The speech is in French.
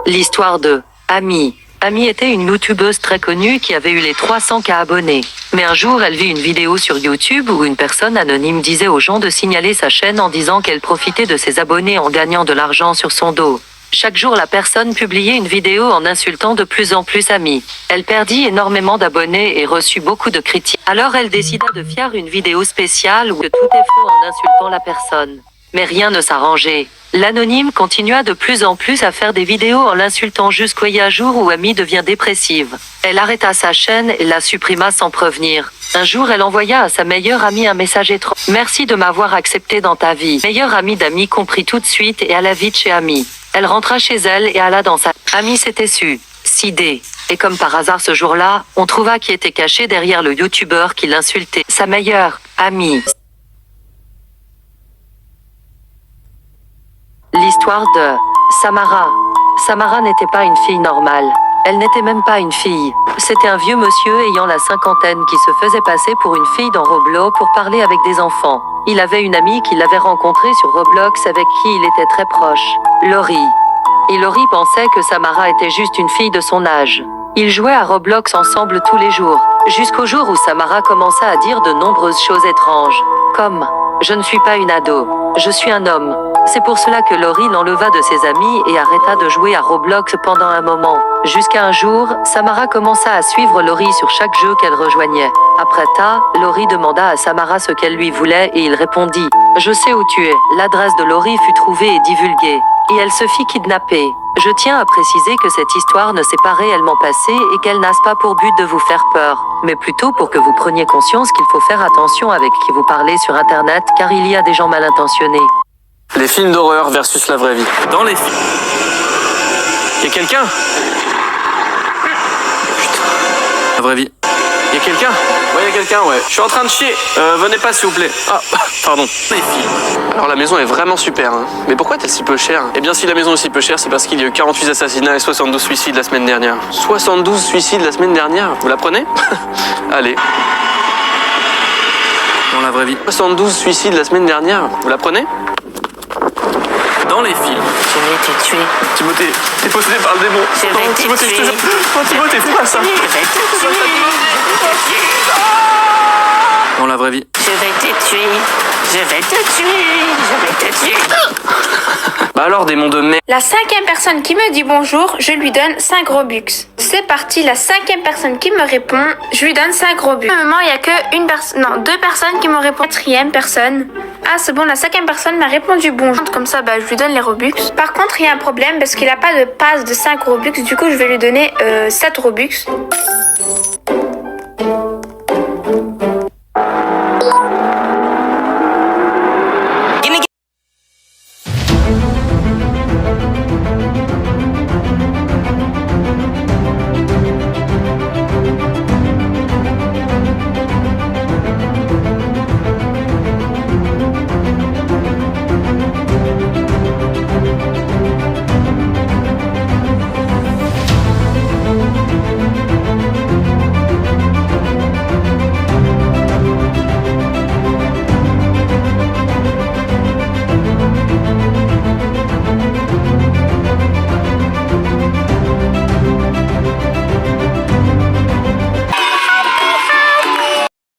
L'histoire de Amy. Amy était une youtubeuse très connue qui avait eu les 300K abonnés. Mais un jour, elle vit une vidéo sur YouTube où une personne anonyme disait aux gens de signaler sa chaîne en disant qu'elle profitait de ses abonnés en gagnant de l'argent sur son dos. Chaque jour, la personne publiait une vidéo en insultant de plus en plus Amy. Elle perdit énormément d'abonnés et reçut beaucoup de critiques. Alors elle décida de faire une vidéo spéciale où tout est faux en insultant la personne. Mais rien ne s'arrangeait. L'anonyme continua de plus en plus à faire des vidéos en l'insultant jusqu'au jour où Amy devient dépressive. Elle arrêta sa chaîne et la supprima sans prévenir. Un jour, elle envoya à sa meilleure amie un message étrange. « Merci de m'avoir accepté dans ta vie. » Meilleure amie d'Amy comprit tout de suite et alla vite chez Amy. Elle rentra chez elle et alla dans sa... Amy s'était suicidée. Et comme par hasard ce jour-là, on trouva qui était caché derrière le youtubeur qui l'insultait. Sa meilleure amie. L'histoire de Samara. Samara n'était pas une fille normale. Elle n'était même pas une fille. C'était un vieux monsieur ayant la cinquantaine qui se faisait passer pour une fille dans Roblox pour parler avec des enfants. Il avait une amie qui l'avait rencontrée sur Roblox avec qui il était très proche, Laurie. Et Laurie pensait que Samara était juste une fille de son âge. Ils jouaient à Roblox ensemble tous les jours, jusqu'au jour où Samara commença à dire de nombreuses choses étranges, comme « Je ne suis pas une ado, je suis un homme ». C'est pour cela que Laurie l'enleva de ses amis et arrêta de jouer à Roblox pendant un moment. Jusqu'à un jour, Samara commença à suivre Laurie sur chaque jeu qu'elle rejoignait. Après ça, Laurie demanda à Samara ce qu'elle lui voulait et il répondit « Je sais où tu es ». L'adresse de Laurie fut trouvée et divulguée. Et elle se fit kidnapper. Je tiens à préciser que cette histoire ne s'est pas réellement passée et qu'elle n'a pas pour but de vous faire peur, mais plutôt pour que vous preniez conscience qu'il faut faire attention avec qui vous parlez sur Internet car il y a des gens mal intentionnés. Les films d'horreur versus la vraie vie. Dans les films... Y'a quelqu'un? Putain. La vraie vie. Y'a quelqu'un? Ouais, y'a quelqu'un, ouais. Je suis en train de chier. Venez pas, s'il vous plaît. Ah, pardon. Les films. Alors, la maison est vraiment super, hein. Mais pourquoi est-elle si peu chère? Eh bien, si la maison est si peu chère, c'est parce qu'il y a eu 48 assassinats et 72 suicides la semaine dernière. 72 suicides la semaine dernière? Vous la prenez? Allez. Dans la vraie vie. 72 suicides la semaine dernière. Vous la prenez? Dans les films. Je vais te tuer. Timothée, t'es possédé par le démon. Je vais te Timothée, tuer. je te jure. Non, Timothée, fais pas ça. Je vais te tuer. Dans la vraie vie. Je vais te tuer. Je vais te tuer. Je vais te tuer. Bah alors, démon de merde. La cinquième personne qui me dit bonjour, je lui donne 5 Robux. C'est parti, la cinquième personne qui me répond, je lui donne 5 Robux. Pour le moment, il n'y a que deux personnes qui me répondent. Quatrième personne. Ah, c'est bon, la cinquième personne m'a répondu bonjour. Comme ça, je lui donne les Robux. Par contre, il y a un problème parce qu'il n'a pas de passe de 5 Robux. Du coup, je vais lui donner 7 Robux.